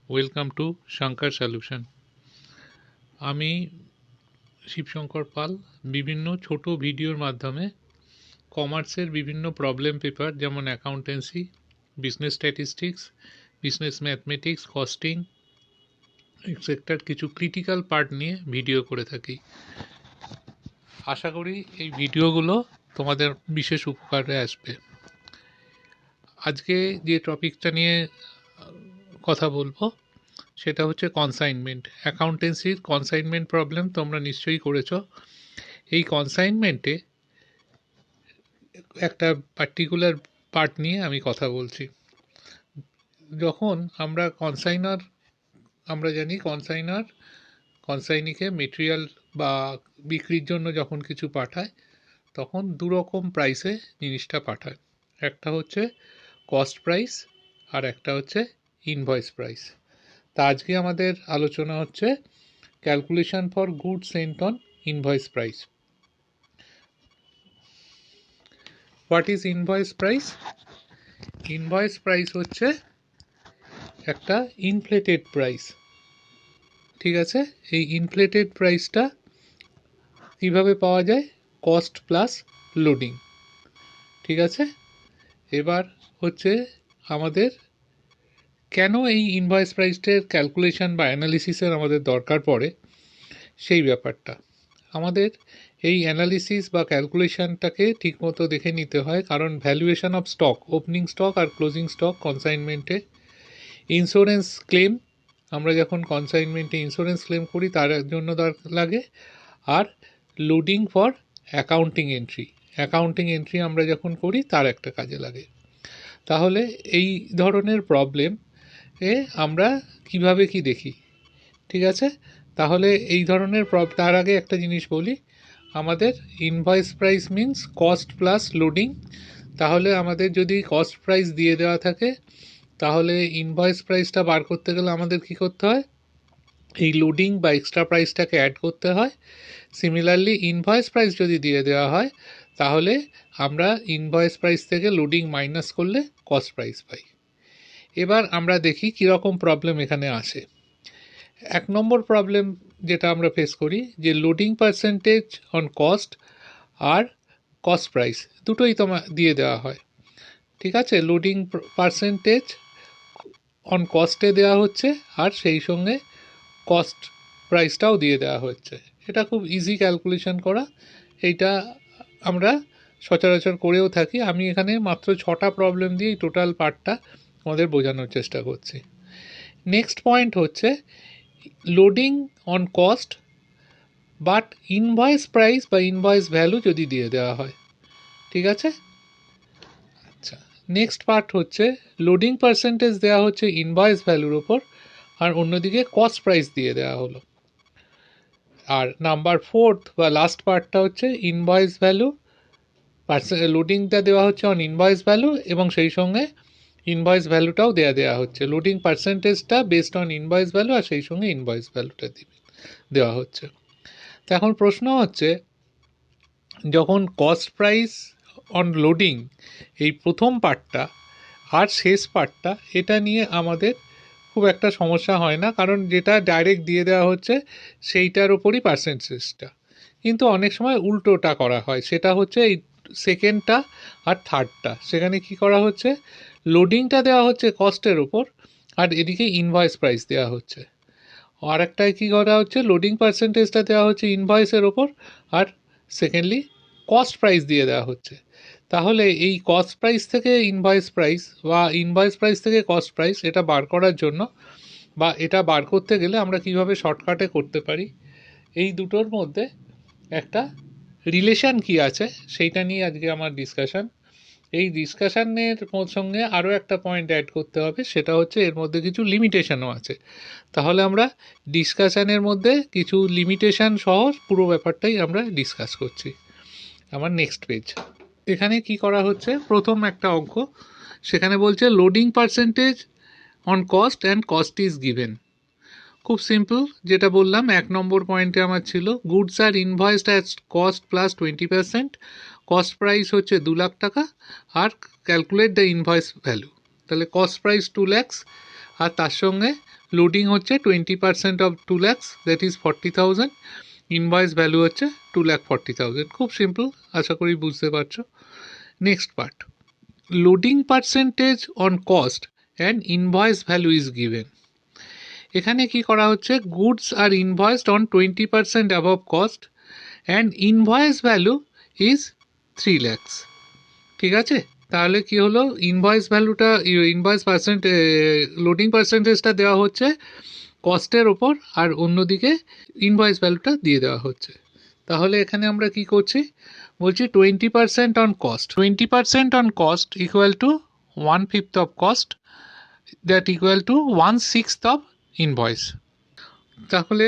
Welcome to Shankar solution. আমি শিবশঙ্কর পাল বিভিন্ন ছোট ভিডিওর মাধ্যমে কমার্সের বিভিন্ন প্রবলেম পেপার যেমন accountancy, business statistics, business mathematics, costing এক্সেট্রার কিছু ক্রিটিক্যাল পার্ট নিয়ে ভিডিও করে থাকি। আশা করি এই ভিডিওগুলো তোমাদের বিশেষ উপকারে আসবে। আজকে যে টপিকটা নিয়ে কথা বলবো সেটা হচ্ছে কনসাইনমেন্ট। অ্যাকাউন্টেন্সির কনসাইনমেন্ট প্রবলেম তোমরা নিশ্চয়ই করেছো। এই কনসাইনমেন্টে একটা পার্টিকুলার পার্ট নিয়ে আমি কথা বলছি। যখন আমরা জানি কনসাইনিকে মেটেরিয়াল বা বিক্রির জন্য যখন কিছু পাঠায় তখন দুরকম প্রাইসে জিনিসটা পাঠায়। একটা হচ্ছে কস্ট প্রাইস আর একটা হচ্ছে ইনভয়েস প্রাইস। তা আজকে আমাদের আলোচনা হচ্ছে calculation for goods sent on invoice price. What is invoice price? Invoice price হচ্ছে একটা ইনফ্লেটেড প্রাইস। ঠিক আছে, এই ইনফ্লেটেড প্রাইসটা কিভাবে পাওয়া যায়? Cost plus loading. ঠিক আছে, এবার হচ্ছে আমাদের কেন এই ইনভয়েস প্রাইসটার ক্যালকুলেশন বা অ্যানালিসিসের আমাদের দরকার পড়ে সেই ব্যাপারটা। আমাদের এই অ্যানালিসিস বা ক্যালকুলেশনটাকে ঠিকমতো দেখে নিতে হয়, কারণ valuation of stock, opening stock আর ক্লোজিং স্টক কনসাইনমেন্টে, ইন্স্যুরেন্স ক্লেম, আমরা যখন কনসাইনমেন্টে ইন্স্যুরেন্স ক্লেম করি তার জন্য লাগে, আর লোডিং ফর অ্যাকাউন্টিং এন্ট্রি আমরা যখন করি তার একটা কাজে লাগে। তাহলে এই ধরনের প্রবলেম আমরা কিভাবে কি দেখি? ঠিক আছে, তাহলে এই ধরনের তার আগে একটা জিনিস বলি, আমাদের invoice price means cost plus loading. তাহলে আমাদের যদি কস্ট প্রাইস দিয়ে দেওয়া থাকে তাহলে ইনভয়েস প্রাইসটা বার করতে গেলে আমাদের কি করতে হয়? এই লোডিং বা এক্সট্রা প্রাইসটাকে অ্যাড করতে হয়। সিমিলারলি ইনভয়েস প্রাইস যদি দিয়ে দেওয়া হয় তাহলে আমরা ইনভয়েস প্রাইস থেকে লোডিং মাইনাস করলে কস্ট প্রাইস পাই। এবার আমরা দেখি কীরকম প্রবলেম এখানে আসে। এক নম্বর প্রবলেম যেটা আমরা ফেস করি যে লোডিং পার্সেন্টেজ অন কস্ট আর কস্ট প্রাইস দুটোই তোমার দিয়ে দেওয়া হয়। ঠিক আছে, লোডিং পার্সেন্টেজ অন কস্টে দেওয়া হচ্ছে আর সেই সঙ্গে কস্ট প্রাইসটাও দিয়ে দেওয়া হচ্ছে। এটা খুব ইজি ক্যালকুলেশন করা, এইটা আমরা সচরাচর করেও থাকি। আমি এখানে মাত্র 6টা প্রবলেম দিয়ে এই টোটাল পার্টটা আমাদের বোঝানোর চেষ্টা করছি। নেক্সট পয়েন্ট হচ্ছে loading on cost but invoice price বা ইনভয়েস ভ্যালু যদি দিয়ে দেওয়া হয়। ঠিক আছে, আচ্ছা, নেক্সট পার্ট হচ্ছে লোডিং পার্সেন্টেজ দেওয়া হচ্ছে ইনভয়েস ভ্যালুর ওপর আর অন্যদিকে কস্ট প্রাইস দিয়ে দেওয়া হলো। আর নাম্বার 4 বা লাস্ট পার্টটা হচ্ছে ইনভয়েস ভ্যালু, লোডিংটা দেওয়া হচ্ছে অন ইনভয়েস ভ্যালু এবং সেই সঙ্গে ইনভয়েস ভ্যালুটাও দেওয়া হচ্ছে। লোডিং পার্সেন্টেজটা বেসড অন ইনভয়েস ভ্যালু আর সেই সঙ্গে ইনভয়েস ভ্যালুটা দেওয়া হচ্ছে। তো এখন প্রশ্ন হচ্ছে, যখন কস্ট প্রাইস অন লোডিং এই প্রথম পার্টটা আর শেষ পার্টটা, এটা নিয়ে আমাদের খুব একটা সমস্যা হয় না, কারণ যেটা ডাইরেক্ট দিয়ে দেওয়া হচ্ছে সেইটার ওপরই পার্সেন্টেজটা। কিন্তু অনেক সময় উল্টোটা করা হয়, সেটা হচ্ছে এই সেকেন্ডটা আর থার্ডটা। সেখানে কি করা হচ্ছে, লোডিংটা দেওয়া হচ্ছে কস্টের ওপর আর এদিকে ইনভয়েস প্রাইস দেওয়া হচ্ছে। আর একটাই কী করা হচ্ছে, লোডিং পার্সেন্টেজটা দেওয়া হচ্ছে ইনভয়েসের ওপর আর সেকেন্ডলি কস্ট প্রাইস দিয়ে দেওয়া হচ্ছে। তাহলে এই কস্ট প্রাইস থেকে ইনভয়েস প্রাইস বা ইনভয়েস প্রাইস থেকে কস্ট প্রাইস, এটা বার করার জন্য বা এটা বার করতে গেলে আমরা কিভাবে শর্টকাটে করতে পারি, এই দুটোর মধ্যে একটা রিলেশন কি আছে সেইটা নিয়ে আজকে আমার ডিসকাশন। এই ডিসকাশনের সঙ্গে আরও একটা পয়েন্ট অ্যাড করতে হবে, সেটা হচ্ছে এর মধ্যে কিছু লিমিটেশনও আছে। তাহলে আমরা ডিসকাশনের মধ্যে কিছু লিমিটেশন সহ পুরো ব্যাপারটাই আমরা ডিসকাস করছি। আমার নেক্সট পেজ, এখানে কি করা হচ্ছে, প্রথম একটা অঙ্ক, সেখানে বলছে loading percentage on cost and cost is given. খুব সিম্পল, যেটা বললাম 1 নম্বর পয়েন্টে আমার ছিল গুডস আর invoiced at cost plus 20%, cost price হচ্ছে 2 লাখ টাকা আর ক্যালকুলেট দ্য ইনভয়েস ভ্যালু। তাহলে কস্ট প্রাইস 2 lakhs আর তার সঙ্গে লোডিং হচ্ছে 20% of 2 lakhs, that is 40,000, invoice value হচ্ছে 2,40,000। খুব সিম্পল, আশা করি বুঝতে পারছো। Next part, loading percentage on cost and invoice value is given. এখানে কি করা হচ্ছে, গুডস আর invoiced on 20% above cost and invoice value is 3 lakhs। ঠিক আছে, তাহলে কি হলো, ইনভয়েস ভ্যালুটা, ইনভয়েস লোডিং পার্সেন্টেজটা দেওয়া হচ্ছে কস্টের ওপর, আর অন্যদিকে ইনভয়েস ভ্যালুটা দিয়ে দেওয়া হচ্ছে। তাহলে এখানে আমরা কি করছি, বলছি 20% on cost, 20% on cost equal to 1/5 of cost, that equal to 1/6 of invoice. তাহলে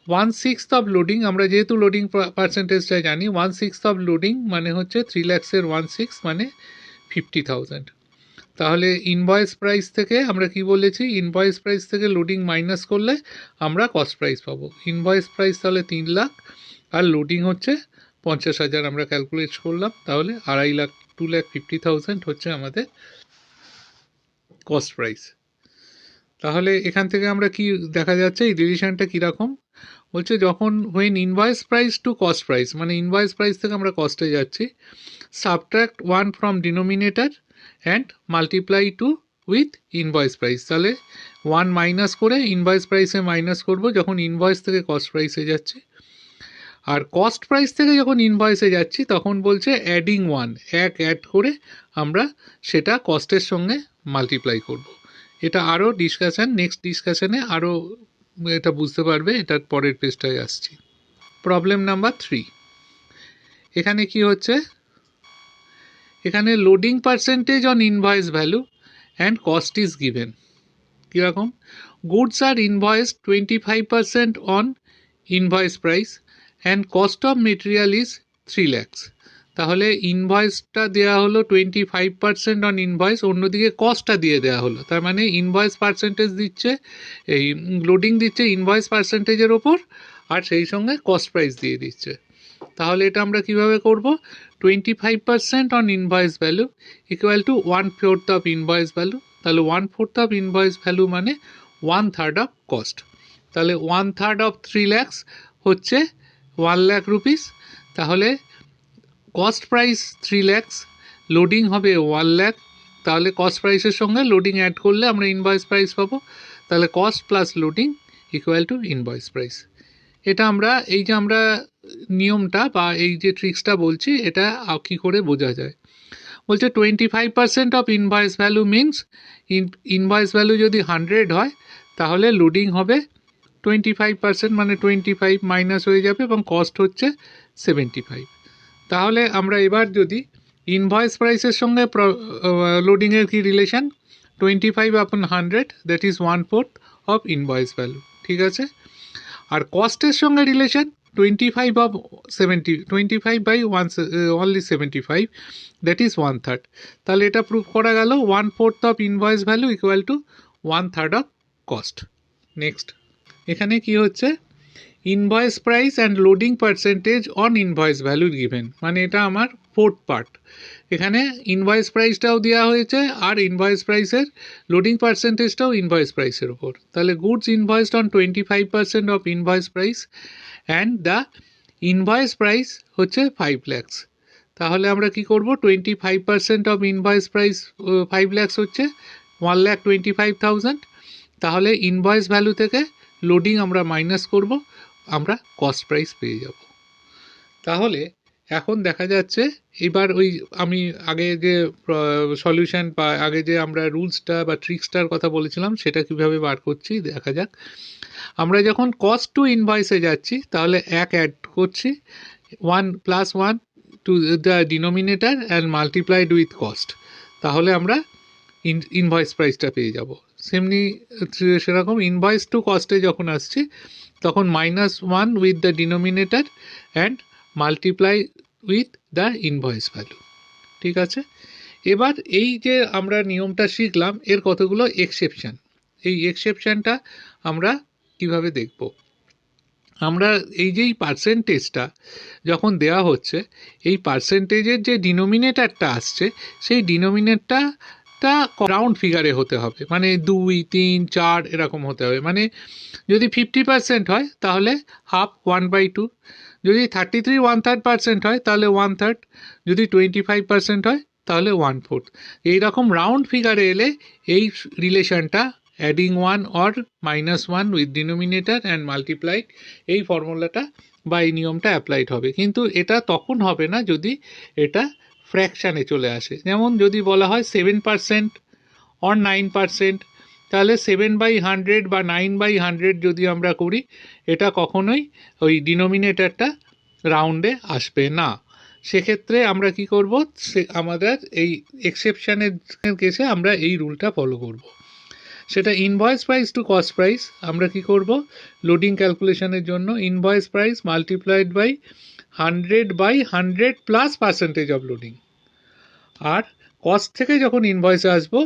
1/6 অফ লোডিং, আমরা যেহেতু লোডিং পার্সেন্টেজটা জানি, 1/6 অফ লোডিং মানে হচ্ছে 3 lakhs-এর 1/6 মানে 50,000। তাহলে ইনভয়েস প্রাইস থেকে আমরা কি বলেছি, ইনভয়েস প্রাইস থেকে লোডিং মাইনাস করলে আমরা কস্ট প্রাইস পাবো। ইনভয়েস প্রাইস তাহলে 3 লাখ, আর লোডিং হচ্ছে 50,000 আমরা ক্যালকুলেট করলাম, তাহলে 2.5 লাখ, 2,50,000 হচ্ছে আমাদের কস্ট প্রাইস। তাহলে এখান থেকে আমরা কি দেখা যাচ্ছে, এই রিলেশনটা কীরকম বলছে, যখন when invoice price to cost price, মানে ইনভয়েস প্রাইস থেকে আমরা কস্টে যাচ্ছি, subtract 1 from denominator and multiply to with invoice price. তাহলে 1 মাইনাস করে ইনভয়েস প্রাইসে মাইনাস করব যখন ইনভয়েস থেকে কস্ট প্রাইসে যাচ্ছি, আর কস্ট প্রাইস থেকে যখন ইনভয়েসে যাচ্ছি তখন বলছে অ্যাডিং 1, এক অ্যাড করে আমরা সেটা কস্টের সঙ্গে মাল্টিপ্লাই করব। এটা আরও ডিসকাশন, নেক্সট ডিসকাশনে আরও এটা বুঝতে পারবে, এটার পরের পেজটায় আসছি। প্রবলেম নাম্বার 3, এখানে কি হচ্ছে, এখানে loading percentage on invoice value and cost is given. কীরকম, গুডস আর invoice 25% on invoice price and cost of material is 3 lakhs। তাহলে ইনভয়েসটা দেওয়া হলো 25% অন ইনভয়েস, অন্যদিকে কস্টটা দিয়ে দেওয়া হলো, তার মানে ইনভয়েস পার্সেন্টেজ দিচ্ছে, এই লোডিং দিচ্ছে ইনভয়েস পার্সেন্টেজের ওপর, আর সেই সঙ্গে কস্ট প্রাইস দিয়ে দিচ্ছে। তাহলে এটা আমরা কিভাবে করব, 25% on invoice value equal two 1/4 of invoice value. তাহলে 1/4 অফ ইনভয়েস ভ্যালু মানে 1/3 অফ কস্ট। তাহলে 1/3 অফ 3 lakhs হচ্ছে 1 lakh রুপিস। তাহলে কস্ট প্রাইস 3 lakhs, লোডিং হবে 1 lakh, তাহলে কস্ট প্রাইসের সঙ্গে লোডিং অ্যাড করলে আমরা ইনভয়েস প্রাইস পাবো। তাহলে cost plus loading equal to invoice price. এটা আমরা, এই যে আমরা নিয়মটা বা এই যে ট্রিক্সটা বলছি, এটা কী করে বোঝা যায়, বলছে 25% of invoice value means, invoice value যদি 100 হয় তাহলে লোডিং হবে 25%, মানে 25 মাইনাস হয়ে যাবে, এবং কস্ট হচ্ছে 75। তাহলে আমরা এবার যদি ইনভয়েস প্রাইসের সঙ্গে লোডিংয়ের কি relation, 25 upon 100, that is 1/4 of invoice value. ঠিক আছে, আর কস্টের সঙ্গে relation 25 of 70, 25 by only 75, that is 1/3। তাহলে এটা প্রুভ করা গেল 1/4 of invoice value equal to 1/3 of cost. Next, এখানে কি হচ্ছে, invoice price and loading percentage on invoice value given, মানে এটা আমার 4th পার্ট। এখানে ইনভয়েস প্রাইসটাও দেওয়া হয়েছে, আর ইনভয়েস প্রাইসের লোডিং পার্সেন্টেজটাও ইনভয়েস প্রাইসের উপর। তাহলে goods invoiced on 25% of invoice price and the invoice price হচ্ছে 5 lakhs। তাহলে আমরা কি করব, 25% অফ ইনভয়েস প্রাইস 5 lakhs হচ্ছে 1,25,000। তাহলে ইনভয়েস ভ্যালু থেকে লোডিং আমরা মাইনাস করব, আমরা কস্ট প্রাইস পেয়ে যাব। তাহলে এখন দেখা যাচ্ছে, এবার ওই আমি আগে যে সলিউশন বা আগে যে আমরা রুলসটা বা ট্রিক্সটার কথা বলেছিলাম সেটা কিভাবে বার করছি দেখা যাক। আমরা যখন কস্ট টু ইনভয়েসে যাচ্ছি তাহলে এক অ্যাড করছি, 1 + 1 to the denominator and multiplied with cost, তাহলে আমরা ইনভয়েস প্রাইসটা পেয়ে যাব। সেমনি সেরকম ইনভয়েস টু কস্টে যখন আসছি তখন -1 with the denominator and multiply with the invoice value. ঠিক আছে, এবার এই যে আমরা নিয়মটা শিখলাম এর কতগুলো এক্সেপশান, এই এক্সেপশানটা আমরা কিভাবে দেখব। আমরা এই যে পার্সেন্টেজটা যখন দেওয়া হচ্ছে, এই পার্সেন্টেজের যে ডিনোমিনেটরটা আসছে সেই ডিনোমিনেটরটা প্রত্যেকটা রাউন্ড ফিগারে হতে হবে, মানে 2, 3, 4 এরকম হতে হবে। মানে যদি 50% হয় তাহলে হাফ 1/2, যদি 33 1/3% হয় তাহলে 1/3, যদি 25% হয় তাহলে 1/4। এইরকম রাউন্ড ফিগারে এলে এই রিলেশনটা adding 1 or -1 with denominator and multiplied, এই ফর্মুলাটা বা এই নিয়মটা অ্যাপ্লাইড হবে। কিন্তু এটা তখন হবে না যদি এটা ফ্র্যাকশানে চলে আসে। যেমন যদি বলা হয় 7% অর 9%, তাহলে 7/100 বা 9/100 যদি আমরা করি, এটা কখনোই ওই ডিনোমিনেটরটা রাউন্ডে আসবে না। সেক্ষেত্রে আমরা কি করব, আমাদের এই এক্সেপশনের কেসে আমরা এই রুলটা ফলো করব। সেটা invoice price to cost price. আমরা কি করব, লোডিং ক্যালকুলেশনের জন্য invoice price multiplied by 100/100 plus percentage of loading, আর কস্ট থেকে যখন ইনভয়েসে আসবো,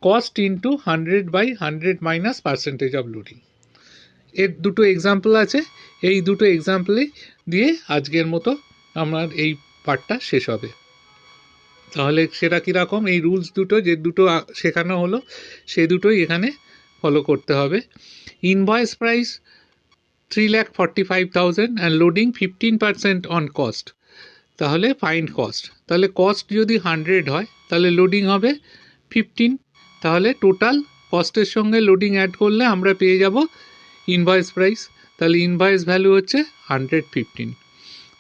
cost into 100/100 minus percentage of loading. এর দুটো এক্সাম্পল আছে, এই দুটো এক্সাম্পলে দিয়ে আজকের মতো আমার এই পার্টটা শেষ হবে। তাহলে সেটা কীরকম, এই রুলস দুটো যে দুটো শেখানো হলো সে দুটোই এখানে ফলো করতে হবে। Invoice price 3,45,000 and loading 15% on cost, তাহলে ফাইন্ড কস্ট। তাহলে কস্ট যদি 100 হয় তাহলে লোডিং হবে 15, তাহলে টোটাল কস্টের সঙ্গে লোডিং অ্যাড করলে আমরা পেয়ে যাব ইনভয়েস প্রাইস। তাহলে ইনভয়েস ভ্যালু হচ্ছে 115।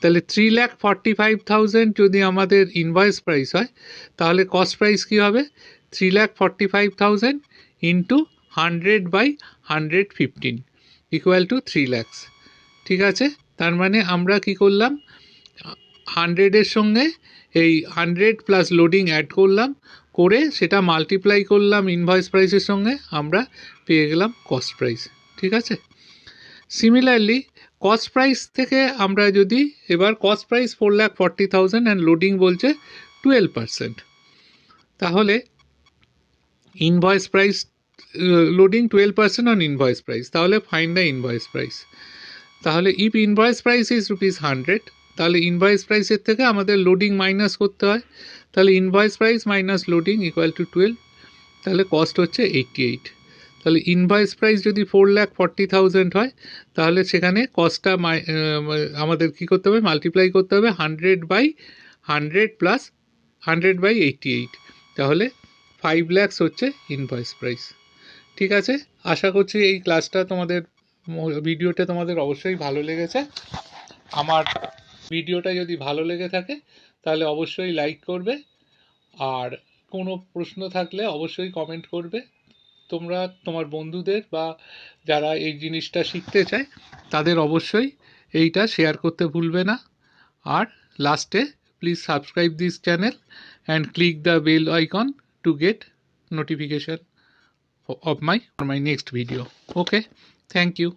তাহলে 3,45,000 যদি আমাদের ইনভয়েস প্রাইস হয়, তাহলে কস্ট প্রাইস কী হবে, 3,45,000 ইন্টু 100/115 ইকুয়াল টু 3 lakhs। ঠিক আছে, তার মানে আমরা কি করলাম, 100-এর সঙ্গে এই 100 প্লাস লোডিং অ্যাড করলাম, করে সেটা মাল্টিপ্লাই করলাম ইনভয়েস প্রাইসের সঙ্গে, আমরা পেয়ে গেলাম কস্ট প্রাইস। ঠিক আছে, সিমিলারলি কস্ট প্রাইস থেকে আমরা যদি এবার কস্ট প্রাইস 4,40,000 অ্যান্ড লোডিং বলছে 12%, তাহলে invoice price loading 12% on invoice price, তাহলে ফাইন্ড দ্য ইনভয়েস প্রাইস। তাহলে ইফ ইনভয়েস প্রাইস ইজ ₹100, তাহলে ইনভয়েস প্রাইসের থেকে আমাদের লোডিং মাইনাস করতে হয়, তাহলে invoice price minus loading equal to 12, তাহলে কস্ট হচ্ছে 88। তাহলে ইনভয়েস প্রাইস যদি 4,40,000 হয়, তাহলে সেখানে কস্টটা আমাদের কী করতে হবে, মাল্টিপ্লাই করতে হবে 100/100 প্লাস 100/88, তাহলে 5 lakhs হচ্ছে ইনভয়েস প্রাইস। ঠিক আছে, আশা করছি এই ক্লাসটা তোমাদের, ভিডিওটা তোমাদের অবশ্যই ভালো লেগেছে। আমার ভিডিওটা যদি ভালো লেগে থাকে তাহলে অবশ্যই লাইক করবে, আর কোনো প্রশ্ন থাকলে অবশ্যই কমেন্ট করবে। তোমরা তোমার বন্ধুদের বা যারা এই জিনিসটা শিখতে চায় তাদের অবশ্যই এইটা শেয়ার করতে ভুলবে না। আর লাস্টে please subscribe this channel and click the bell icon to get notification of my next video. Okay, thank you.